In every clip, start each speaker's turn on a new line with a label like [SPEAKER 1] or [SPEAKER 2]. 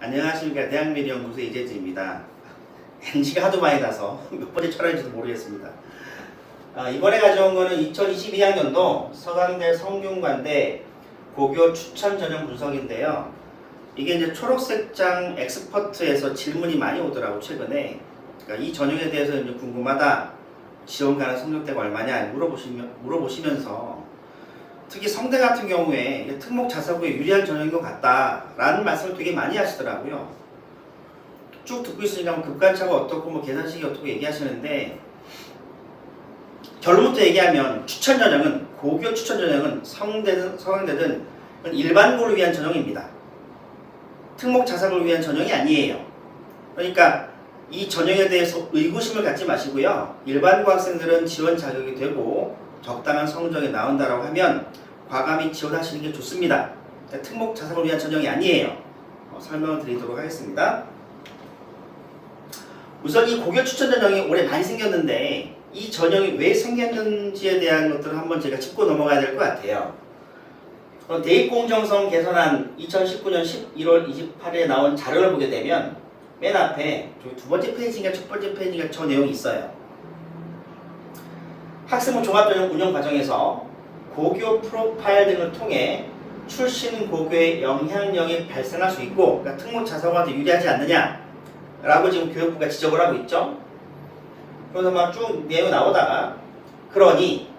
[SPEAKER 1] 안녕하십니까. 대학미래연구소 이재지입니다. NG가 하도 많이 나서 몇 번째 촬영인지도 모르겠습니다. 이번에 가져온 거는 2022학년도 서강대 성균관대 고교 추천 전형 분석인데요. 이게 이제 초록색장 엑스퍼트에서 질문이 많이 오더라고 최근에. 그러니까 이 전형에 대해서 이제 궁금하다, 지원 가능 성적대가 얼마냐 물어보시면서 특히 성대 같은 경우에 특목 자사고에 유리한 전형인 것 같다라는 말씀을 되게 많이 하시더라고요. 쭉 듣고 있으니까 뭐 급간차가 어떻고 뭐 계산식이 어떻고 얘기하시는데, 결론부터 얘기하면 추천 전형은, 고교 추천 전형은 성대든 서강대든 일반고를 위한 전형입니다. 특목 자사고를 위한 전형이 아니에요. 그러니까 이 전형에 대해서 의구심을 갖지 마시고요. 일반고 학생들은 지원 자격이 되고 적당한 성적이 나온다라고 하면 과감히 지원하시는 게 좋습니다. 특목 자사고를 위한 전형이 아니에요. 설명을 드리도록 하겠습니다. 우선 이 고교 추천 전형이 올해 많이 생겼는데 이 전형이 왜 생겼는지에 대한 것들을 한번 제가 짚고 넘어가야 될 것 같아요. 대입공정성 개선안 2019년 11월 28일에 나온 자료를 보게 되면 맨 앞에 두 번째 페이지인가 첫 번째 페이지인가 저 내용이 있어요. 학생부 종합전형 운영 과정에서 고교 프로파일 등을 통해 출신 고교의 영향력이 발생할 수 있고, 그러니까 특목 자사고한테 유리하지 않느냐라고 지금 교육부가 지적을 하고 있죠. 그래서 막 쭉 내용이 나오다가, 그러니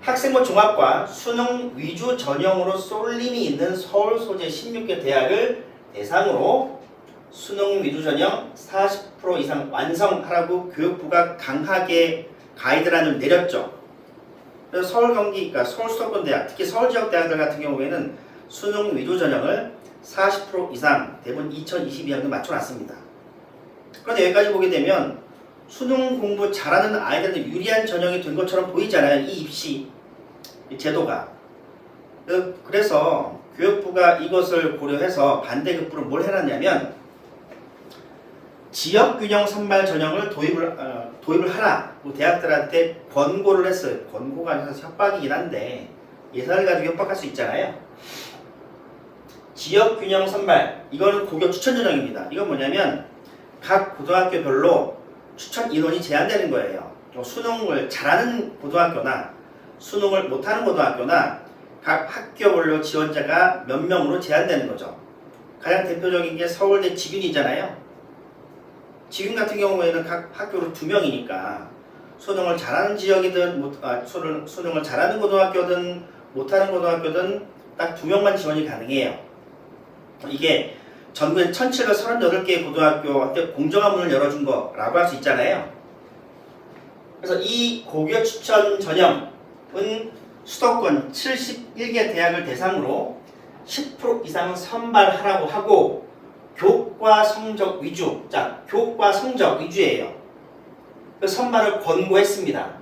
[SPEAKER 1] 학생부 종합과 수능 위주 전형으로 쏠림이 있는 서울 소재 16개 대학을 대상으로 수능 위주 전형 40% 이상 완성하라고 교육부가 강하게 가이드라인을 내렸죠. 그래서 서울 경기, 그러니까 서울 수도권 대학, 특히 서울 지역 대학들 같은 경우에는 수능 위주 전형을 40% 이상 대부분 2022학년 맞춰놨습니다. 그런데 여기까지 보게 되면 수능 공부 잘하는 아이들한테 유리한 전형이 된 것처럼 보이잖아요. 이 입시 제도가. 그래서 교육부가 이것을 고려해서 반대급부로 뭘 해놨냐면 지역균형 선발 전형을 도입을 하라고 대학들한테 권고를 했어요. 권고가 아니라 협박이긴 한데 예산을 가지고 협박할 수 있잖아요. 지역균형 선발, 이거는 고교 추천 전형입니다. 이건 뭐냐면 각 고등학교별로 추천 인원이 제한되는 거예요. 수능을 잘하는 고등학교나 수능을 못하는 고등학교나 각 학교별로 지원자가 몇 명으로 제한되는 거죠. 가장 대표적인 게 서울대 직윤이잖아요. 지금 같은 경우에는 각 학교로 2명이니까 수능을 잘하는 지역이든 수능을 잘하는 고등학교든 못하는 고등학교든 딱 2명만 지원이 가능해요. 이게 전국에 1738개의 고등학교한테 공정한 문을 열어준 거라고 할 수 있잖아요. 그래서 이 고교 추천 전형은 수도권 71개 대학을 대상으로 10% 이상 선발하라고 하고 교과 성적 위주, 교과 성적 위주예요. 그 선발을 권고했습니다.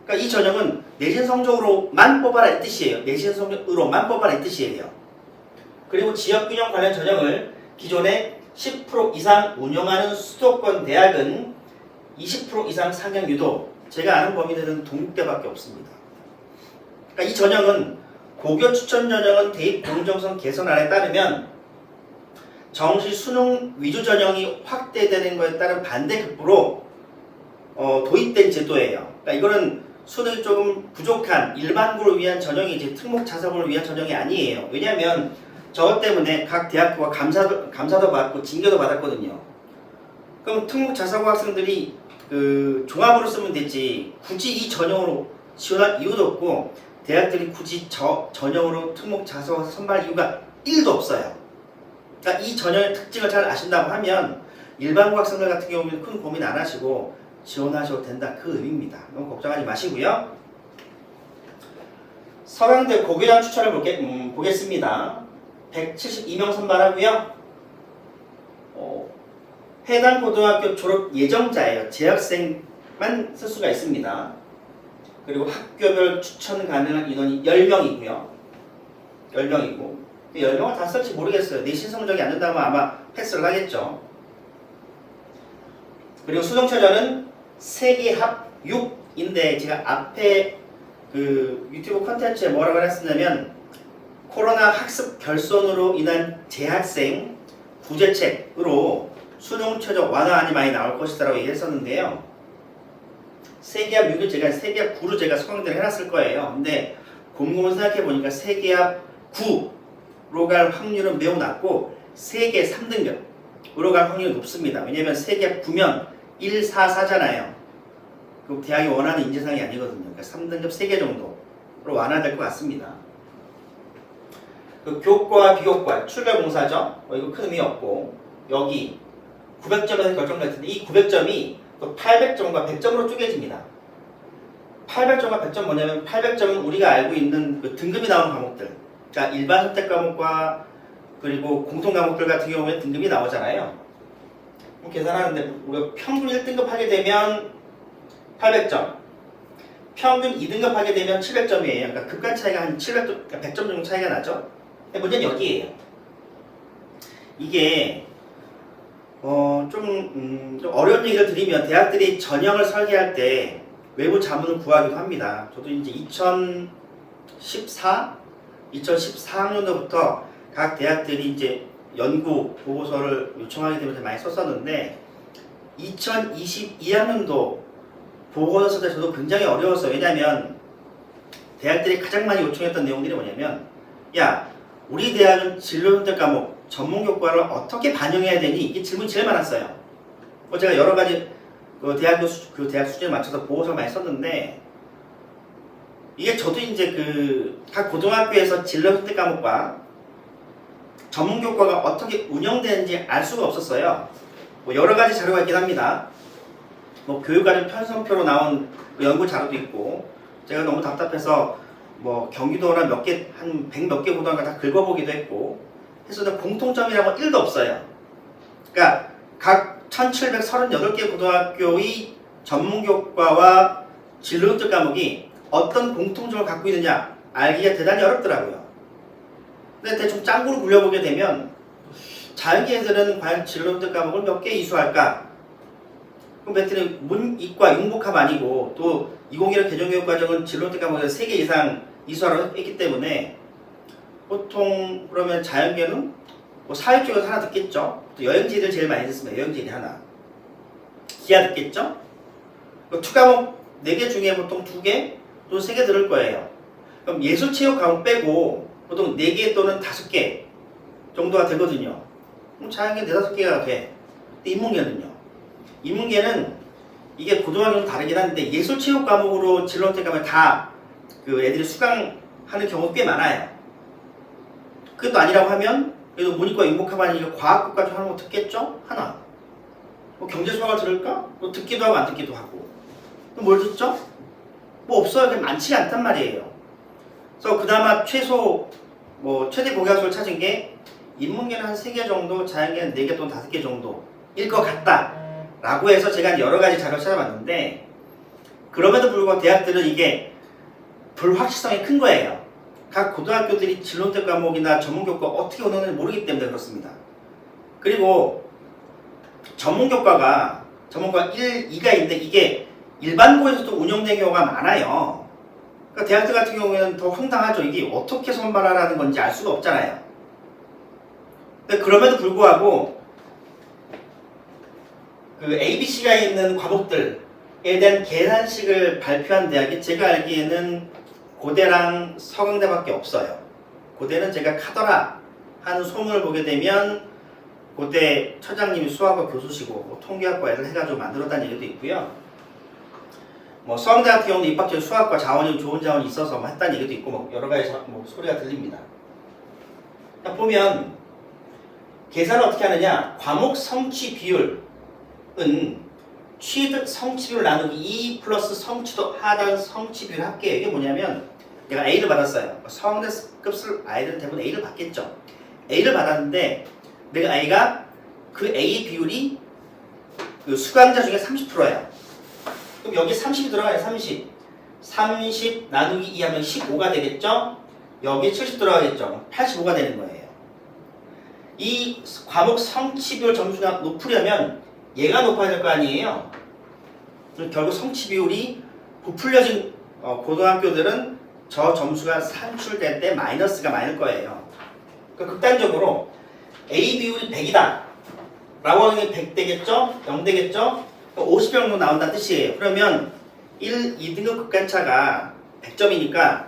[SPEAKER 1] 그러니까 이 전형은 내신 성적으로만 뽑아라 이 뜻이에요. 내신 성적으로만 뽑아라 이 뜻이에요. 그리고 지역균형 관련 전형을 기존에 10% 이상 운영하는 수도권 대학은 20% 이상 상향 유도, 제가 아는 범위들은 동국대밖에 없습니다. 그러니까 이 전형은 고교 추천 전형은 대입 공정성 개선안에 따르면 정시 수능 위주 전형이 확대되는 것에 따른 반대급부로 도입된 제도예요. 그러니까 이거는 수능이 조금 부족한 일반고를 위한 전형이지 특목 자사고를 위한 전형이 아니에요. 왜냐하면 저것 때문에 각 대학교가 감사도 받고 징계도 받았거든요. 그럼 특목 자사고 학생들이 종합으로 쓰면 되지 굳이 이 전형으로 지원할 이유도 없고 대학들이 굳이 전형으로 특목 자사고 선발 이유가 1도 없어요. 그러니까 이 전형의 특징을 잘 아신다고 하면 일반고 학생들 같은 경우는 큰 고민 안 하시고 지원하셔도 된다, 그 의미입니다. 너무 걱정하지 마시고요. 서강대 고교장 추천을 보겠습니다. 172명 선발하고요. 해당 고등학교 졸업 예정자예요. 재학생만 쓸 수가 있습니다. 그리고 학교별 추천 가능한 인원이 10명이고요. 10명이고 10명을 다 쓸지 모르겠어요. 내신 성적이 안 된다면 아마 패스를 하겠죠. 그리고 수능 최저는 세계 합 6인데 제가 앞에 유튜브 컨텐츠에 뭐라고 했었냐면 코로나 학습 결손으로 인한 재학생 구제책으로 수능 최저 완화안이 많이 나올 것이다라고 얘기했었는데요. 세계합 6을 제가 세계합 9로 제가 수강대를 해놨을 거예요. 근데 곰곰이 생각해보니까 세계합 9로 갈 확률은 매우 낮고 세계 3등급으로 갈 확률이 높습니다. 왜냐면 세계합 9면 1, 4, 4잖아요. 그 대학이 원하는 인재상이 아니거든요. 그러니까 3등급 3개 정도로 완화될 것 같습니다. 그 교과, 비교과, 출별공사죠. 이거 큰 의미 없고 여기 900점에서 결정될 텐데 이 900점이 또 800점과 100점으로 쪼개집니다. 800점과 100점 뭐냐면 800점은 우리가 알고 있는 그 등급이 나오는 과목들. 자, 일반 선택 과목과 그리고 공통 과목들 같은 경우에 등급이 나오잖아요. 계산하는데 우리가 평균 1등급 하게 되면 800점, 평균 2등급 하게 되면 700점이에요. 그러니까 급간 차이가 한 700점, 그러니까 100점 정도 차이가 나죠. 근데 문제는 여기에요. 이게 좀 어려운 얘기를 드리면 대학들이 전형을 설계할 때 외부 자문을 구하기도 합니다. 저도 이제 2014학년도부터 각 대학들이 이제 연구 보고서를 요청하기 때문에 많이 썼었는데 2022학년도 보고서 쓸 때 저도 굉장히 어려웠어요. 왜냐하면 대학들이 가장 많이 요청했던 내용들이 뭐냐면 야, 우리 대학은 진로선택 과목, 전문교과를 어떻게 반영해야 되니? 이게 질문이 제일 많았어요. 제가 여러 가지 그 대학 수준에 맞춰서 보고서를 많이 썼는데 이게 저도 이제 그 각 고등학교에서 진로선택 과목과 전문교과가 어떻게 운영되는지 알 수가 없었어요. 여러 가지 자료가 있긴 합니다. 교육과정 편성표로 나온 연구 자료도 있고 제가 너무 답답해서 경기도나 한 100 몇 개 고등학교 다 긁어보기도 했고 해서 공통점이라고 1도 없어요. 그러니까 각 1738개 고등학교의 전문교과와 진로선택 과목이 어떤 공통점을 갖고 있느냐 알기가 대단히 어렵더라고요. 근데 대충 짱구로 굴려보게 되면 자연계애들은 과연 진로선택 과목을 몇 개 이수할까? 그럼 배틀이 문이과 융복합 아니고 또 2015 개정교육과정은 진로선택 과목에서 3개 이상 이수하라고 했기 때문에 보통 그러면 자연계는 사회 쪽에서 하나 듣겠죠. 또 여행지를 제일 많이 듣습니다. 여행지이 하나. 기하 듣겠죠. 투과목 4개 중에 보통 2개 또는 3개 들을 거예요. 그럼 예술체육 과목 빼고 보통 4개 또는 5개 정도가 되거든요. 그럼 자연계 4-5개가 돼. 근데 인문계는요. 인문계는 이게 고등학교는 다르긴 한데 예술체육 과목으로 진로선택 가면 다 그 애들이 수강하는 경우가 꽤 많아요. 그것도 아니라고 하면 그래도 문이과 융복합 아니니까 과학국가 중 하는 거 듣겠죠? 하나. 경제수학을 들을까? 듣기도 하고 안 듣기도 하고. 그럼 뭘 듣죠? 없어요. 그냥 많지가 않단 말이에요. 그래서 그나마 최대 복약수를 찾은 게 인문계는 한 3개 정도, 자연계는 4개 또는 5개 정도일 것 같다 라고 해서 제가 여러 가지 자료를 찾아봤는데 그럼에도 불구하고 대학들은 이게 불확실성이 큰 거예요. 각 고등학교들이 진로선택 과목이나 전문교과 어떻게 운영하는지 모르기 때문에 그렇습니다. 그리고 전문교과 1, 2가 있는데 이게 일반고에서도 운영된 경우가 많아요. 그러니까 대학들 같은 경우에는 더 황당하죠. 이게 어떻게 선발하라는 건지 알 수가 없잖아요. 근데 그럼에도 불구하고 그 ABC가 있는 과목들에 대한 계산식을 발표한 대학이 제가 알기에는 고대랑 서강대밖에 없어요. 고대는 제가 카더라 하는 소문을 보게 되면 고대 처장님이 수학과 교수시고 통계학과 애들 해가지고 만들었다는 얘기도 있고요. 서강대 같은 경우는 입학처에 수학과 자원이 좋은 자원이 있어서 했다는 얘기도 있고 여러 가지 소리가 들립니다. 보면 계산을 어떻게 하느냐? 과목 성취 비율은 취득 성취 비율 나누기 2 플러스 성취도 하단 성취 비율 합계예요. 이게 뭐냐면 내가 A를 받았어요. 서강대 급수를 아이들은 대부분 A를 받겠죠. A를 받았는데 내가 A가 그 A 비율이 그 수강자 중에 30%예요. 그럼 여기 30이 들어가요. 30 나누기 2 하면 15가 되겠죠? 여기 70 들어가겠죠? 85가 되는 거예요. 이 과목 성취 비율 점수가 높으려면 얘가 높아야 될 거 아니에요? 결국 성취 비율이 부풀려진 고등학교들은 저 점수가 산출될 때 마이너스가 많을 거예요. 그러니까 극단적으로 A 비율이 100이다 라고 하면 100 되겠죠? 0 되겠죠? 50 정도 나온다는 뜻이에요. 그러면 1, 2등급 극간차가 100점이니까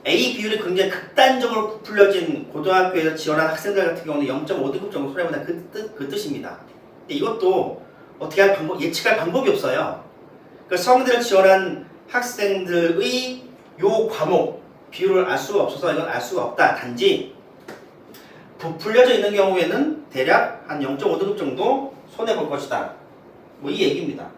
[SPEAKER 1] A 비율이 굉장히 극단적으로 부풀려진 고등학교에서 지원한 학생들 같은 경우는 0.5등급 정도 손해본다 그 뜻입니다. 근데 이것도 어떻게 할 예측할 방법이 없어요. 그러니까 서강대를 지원한 학생들의 요 과목 비율을 알 수가 없어서 이건 알 수가 없다. 단지 부풀려져 있는 경우에는 대략 한 0.5등급 정도 손해볼 것이다. 뭐 이 얘기입니다.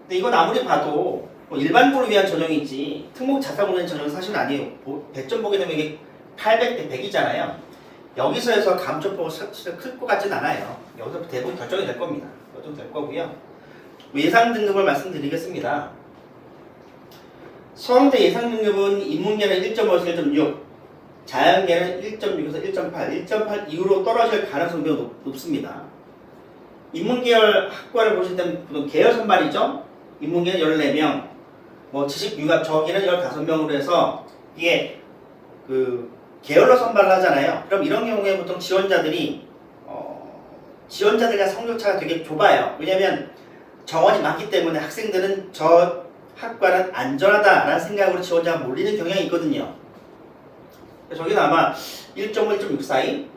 [SPEAKER 1] 근데 이건 아무리 봐도 뭐 일반고를 위한 전형이지 특목 자사고를 위한 전형은 사실은 아니에요. 100점 보게 되면 이게 800대 100이잖아요. 여기서 해서 감점폭은 사실 클 것 같진 않아요. 여기서 대부분 결정이 될 겁니다. 결정 될 거고요. 예상 등급을 말씀드리겠습니다. 서강대 예상 등급은 인문계는 1.5에서 1.6, 자연계는 1.6에서 1.8, 1.8 이후로 떨어질 가능성이 매우 높습니다. 인문계열 학과를 보실 때는 보통 계열 선발이죠. 인문계는 14명, 뭐 지식융합 저기는 15명으로 해서 이게 그 계열로 선발을 하잖아요. 그럼 이런 경우에 보통 지원자들과 성적차가 되게 좁아요. 왜냐면 정원이 많기 때문에 학생들은 저 학과는 안전하다라는 생각으로 지원자가 몰리는 경향이 있거든요. 저기는 아마 1.5, 1.6 사이?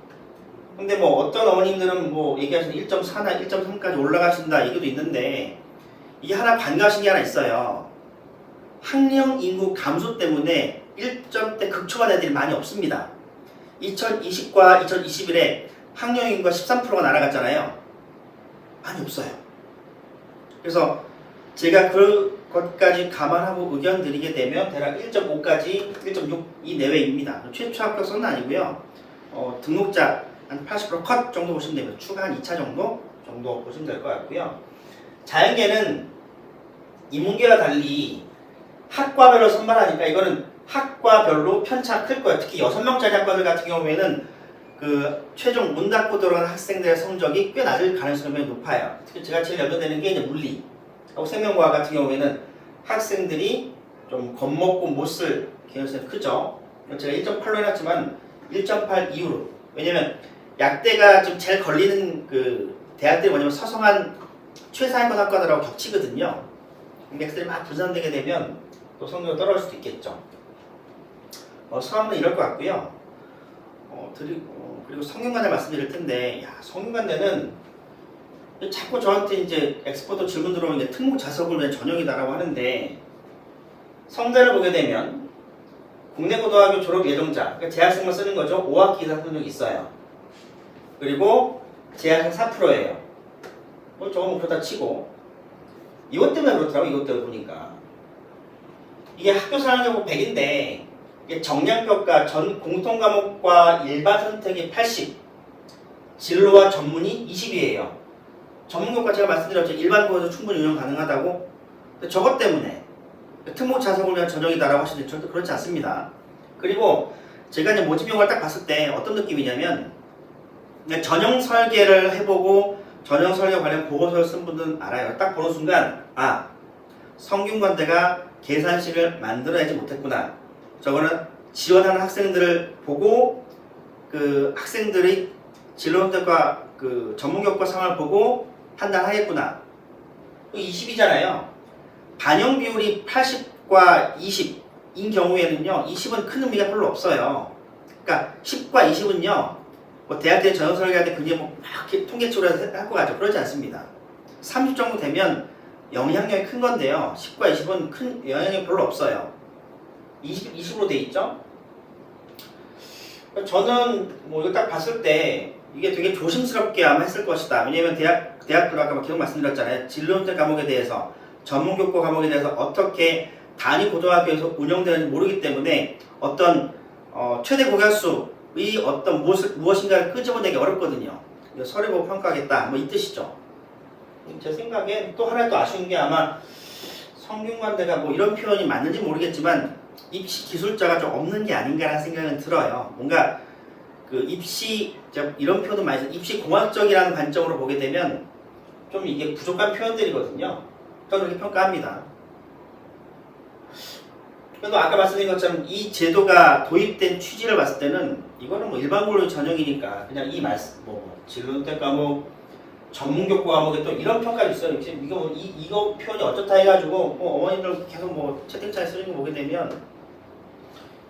[SPEAKER 1] 근데 뭐 어떤 어머님들은 뭐 얘기하시는 1.4나 1.3까지 올라가신다 얘기도 있는데 이게 하나 반가우신 게 하나 있어요. 학령 인구 감소 때문에 1점대 극초반 애들이 많이 없습니다. 2020과 2021에 학령 인구가 13%가 날아갔잖아요. 많이 없어요. 그래서 제가 그것까지 감안하고 의견 드리게 되면 대략 1.5까지 1.6 이 내외입니다. 최초 합격선은 아니고요. 등록자 한 80%컷 정도 보시면 됩니다. 추가 한 2차 정도 보시면 될 것 같고요. 자연계는 인문계와 달리 학과별로 선발하니까 이거는 학과별로 편차가 클 거예요. 특히 6명짜리 학과들 같은 경우에는 그 최종 문 닫고 들어간 학생들의 성적이 꽤 낮을 가능성이 높아요. 특히 제가 제일 염려되는 게 이제 물리 하고 생명과학 같은 경우에는 학생들이 좀 겁먹고 못 쓸 개연성이 크죠. 제가 1.8로 해놨지만 1.8 이후로, 왜냐면 약대가 좀 제일 걸리는 그 대학들이 뭐냐면 서성한 최상위권 학과들하고 겹치거든요. 학생들이 막 분산되게 되면 또 성적이 떨어질 수도 있겠죠. 서강대 이럴 것 같고요. 그리고 성균관대 말씀드릴 텐데, 성균관대는 자꾸 저한테 이제 엑스퍼트 질문 들어오는 게 특목 자석을 위한 전형이다라고 하는데, 성대를 보게 되면 국내고등학교 졸업 예정자, 그러니까 재학생만 쓰는 거죠. 5학기 이상 성적이 있어요. 그리고 재학생 4%예요. 저거 뭐 그렇다 치고 이것 때문에 그렇더라고. 이것 때문에 보니까 이게 학교 사용자고 100인데 이게 정량평가 전 공통과목과 일반 선택이 80, 진로와 전문이 20이에요. 전문교과 제가 말씀드렸죠. 일반고에서 충분히 운영 가능하다고. 근데 저것 때문에 특목 자석을 위한 전형이다라고 하시는데 절대 그렇지 않습니다. 그리고 제가 이제 모집용을 딱 봤을 때 어떤 느낌이냐면 전형 설계를 해보고 전형 설계 관련 보고서를 쓴 분들은 알아요. 딱 보는 순간 성균관대가 계산식을 만들어내지 못했구나. 저거는 지원하는 학생들을 보고 그 학생들의 진로선택과 그 전문교과 상황을 보고 판단하겠구나. 20이잖아요. 반영 비율이 80과 20인 경우에는요, 20은 큰 의미가 별로 없어요. 그러니까 10과 20은요, 뭐 대학생 전형 설계할 때 굉장히 막 이렇게 통계적으로 할 것 같죠. 그러지 않습니다. 30 정도 되면 영향력이 큰 건데요. 10과 20은 큰 영향력이 별로 없어요. 20으로 돼 있죠. 저는 뭐 이거 딱 봤을 때 이게 되게 조심스럽게 아마 했을 것이다. 왜냐면 대학들 아까 계속 말씀드렸잖아요. 진로선택 과목에 대해서, 전문교과 과목에 대해서 어떻게 단위 고등학교에서 운영되는지 모르기 때문에 어떤 최대 고교수의 어떤 무엇인가를 끄집어내기 어렵거든요. 서류 보고 평가하겠다. 뭐 이 뜻이죠. 제 생각엔 또 하나 또 아쉬운 게 아마 성균관대가 뭐 이런 표현이 맞는지 모르겠지만 입시 기술자가 좀 없는 게 아닌가라는 생각은 들어요. 뭔가 그 입시, 이런 표현도 많이 써요. 입시 공학적이라는 관점으로 보게 되면 좀 이게 부족한 표현들이거든요. 저는 그렇게 평가합니다. 그래도 아까 말씀드린 것처럼 이 제도가 도입된 취지를 봤을 때는 이거는 뭐 일반고료 전형이니까 그냥 이 말씀 뭐 진로선택 과목 전문교과 과목에 또 이런 평가도 있어요. 지금 이거 표현이 어쩌다 해가지고 뭐 어머니들 계속 뭐 채팅창에 쓰는 거 보게 되면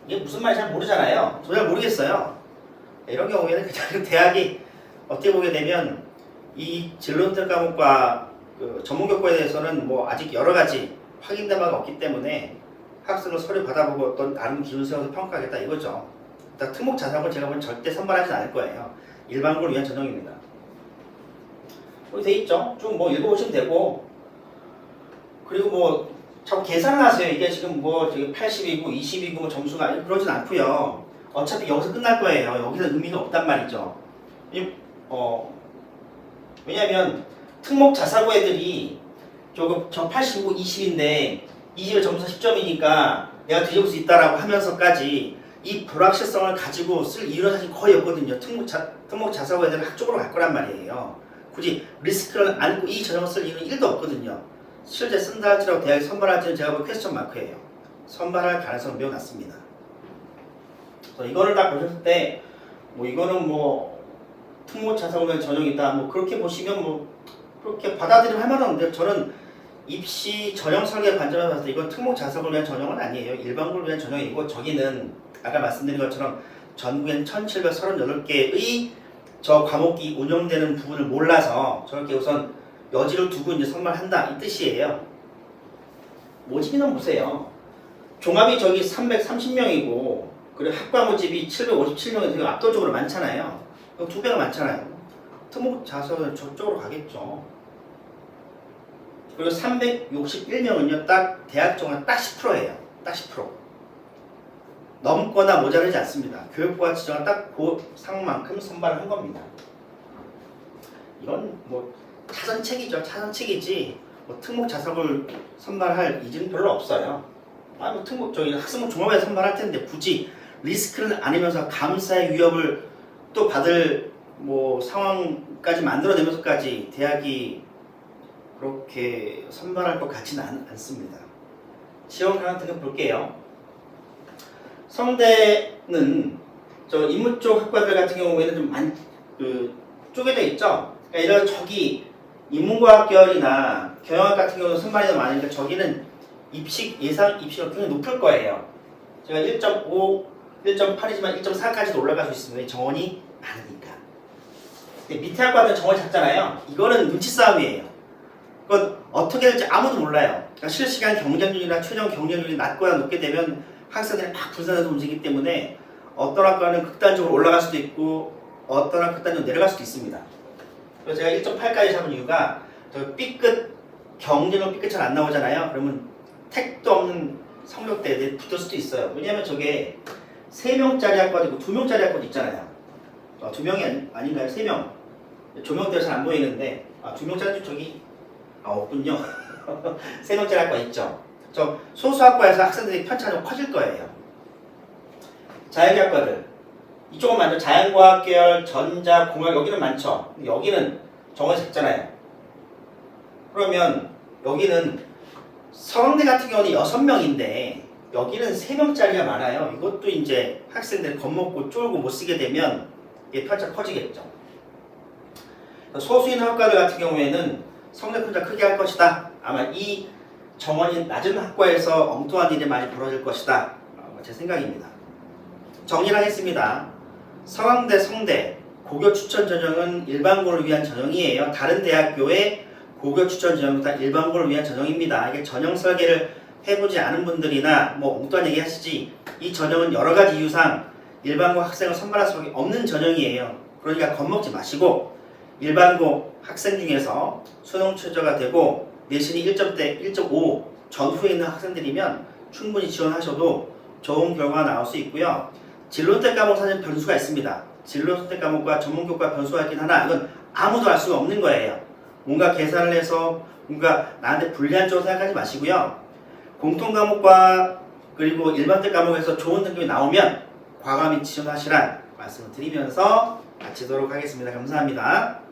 [SPEAKER 1] 이게 무슨 말인지 잘 모르잖아요. 저 잘 모르겠어요. 이런 경우에는 그냥 대학이 어떻게 보게 되면 이 진로선택 과목과 그 전문교과에 대해서는 뭐 아직 여러 가지 확인된 바가 없기 때문에 학생을 서류 받아보고 어떤 나름 기준 세워서 평가하겠다 이거죠. 일단 특목 자사고는 제가 보면 절대 선발하지 않을 거예요. 일반고를 위한 전형입니다. 여기 돼 있죠? 좀 뭐 읽어보시면 되고, 그리고 뭐 자꾸 계산을 하세요. 이게 지금 뭐 저기 80이고 20이고 뭐 점수가 그러진 않고요. 어차피 여기서 끝날 거예요. 여기서 의미가 없단 말이죠. 왜냐면 특목 자사고 애들이 조금 저 85, 20인데 20의 점수가 10점이니까 내가 뒤집을 수 있다라고 하면서까지 이 불확실성을 가지고 쓸 이유는 사실 거의 없거든요. 특목 자사고 애들은 학적으로 갈 거란 말이에요. 굳이 리스크를 안고 이 전형을 쓸 이유는 1도 없거든요. 실제 쓴다 할지라도 대학에 선발할지는 제가 볼 퀘스천 마크예요. 선발할 가능성은 매우 낮습니다. 그래서 이거를 딱 보셨을 때 뭐 이거는 뭐 특목 자사고의 전형이다 뭐 그렇게 보시면 뭐 그렇게 받아들이면 할 말은 없는데 저는 입시 전형 설계 관점에서 봤을 때 이건 특목 자사고를 위한 전형은 아니에요. 일반고를 위한 전형이고 저기는 아까 말씀드린 것처럼 전국엔 1738개의 저 과목이 운영되는 부분을 몰라서 저렇게 우선 여지를 두고 이제 선발한다 이 뜻이에요. 모집 인원 보세요. 종합이 저기 330명이고 그리고 학과 모집이 757명이 되게 압도적으로 많잖아요. 2배가 많잖아요. 특목 자사고는 저쪽으로 가겠죠. 그리고 361명은요, 딱 대학 정원 딱 10%예요. 딱 10%. 넘거나 모자라지 않습니다. 교육부가 지정한 딱 그 상만큼 선발을 한 겁니다. 이건 뭐 차선책이죠. 차선책이지 뭐 특목 자사고를 선발할 이유는 별로 없어요. 뭐 특목 저기 학생부 종합에서 선발할 텐데 굳이 리스크를 안으면서 감사의 위협을 또 받을 뭐 상황까지 만들어내면서까지 대학이 그렇게 선발할 것 같지는 않습니다. 지원 가능 등급 볼게요. 성대는 저 인문 쪽 학과들 같은 경우에는 좀 쪼개져 있죠. 그러니까 이런 저기 인문과학 계열이나 경영학 같은 경우는 선발이 더 많으니까 저기는 예상 입시가 굉장히 높을 거예요. 제가 1.5, 1.8이지만 1.4까지도 올라갈 수 있습니다. 정원이 많으니까. 근데 밑에 학과들은 정원이 작잖아요. 이거는 눈치 싸움이에요. 그건 어떻게 될지 아무도 몰라요. 그러니까 실시간 경쟁률이나 최종 경쟁률이 낮거나 높게 되면 학생들이 막 분산해서 움직이기 때문에 어떤 학과는 극단적으로 올라갈 수도 있고 어떤 학과는 극단적으로 내려갈 수도 있습니다. 그래서 제가 1.8까지 잡은 이유가 저 B끝 경쟁은 B끝 잘 안 나오잖아요. 그러면 택도 없는 성적대에 붙을 수도 있어요. 왜냐하면 저게 3명짜리 학과도 있고 2명짜리 학과도 있잖아요. 2명이 아닌가요? 3명. 조명대가 잘 안 보이는데 2명짜리 저기 없군요. 3명짜리 학과 있죠. 저 소수학과에서 학생들이 편차가 커질 거예요. 자연계학과들 이쪽은 많죠. 자연과학 계열, 전자, 공학 여기는 많죠. 여기는 정원이 작잖아요. 그러면 여기는 서강대 같은 경우는 6명인데 여기는 3명짜리가 많아요. 이것도 이제 학생들이 겁먹고 쫄고 못 쓰게 되면 이게 편차 커지겠죠. 소수인 학과들 같은 경우에는 성적 편차 크게 할 것이다. 아마 이 정원이 낮은 학과에서 엉뚱한 일이 많이 벌어질 것이다. 제 생각입니다. 정리를 하겠습니다. 서강대, 성대, 고교 추천 전형은 일반고를 위한 전형이에요. 다른 대학교의 고교 추천 전형은 다 일반고를 위한 전형입니다. 이게 전형 설계를 해보지 않은 분들이나 뭐 엉뚱한 얘기 하시지 이 전형은 여러 가지 이유상 일반고 학생을 선발할 수밖에 없는 전형이에요. 그러니까 겁먹지 마시고 일반고 학생 중에서 수능 최저가 되고 내신이 1점대 1.5 전후에 있는 학생들이면 충분히 지원하셔도 좋은 결과가 나올 수 있고요. 진로선택 과목 사실 변수가 있습니다. 진로선택 과목과 전문교과 변수가 있긴 하나 이건 아무도 알 수가 없는 거예요. 뭔가 계산을 해서 뭔가 나한테 불리한 쪽으로 생각하지 마시고요. 공통과목과 그리고 일반대 과목에서 좋은 등급이 나오면 과감히 지원하시란 말씀을 드리면서 마치도록 하겠습니다. 감사합니다.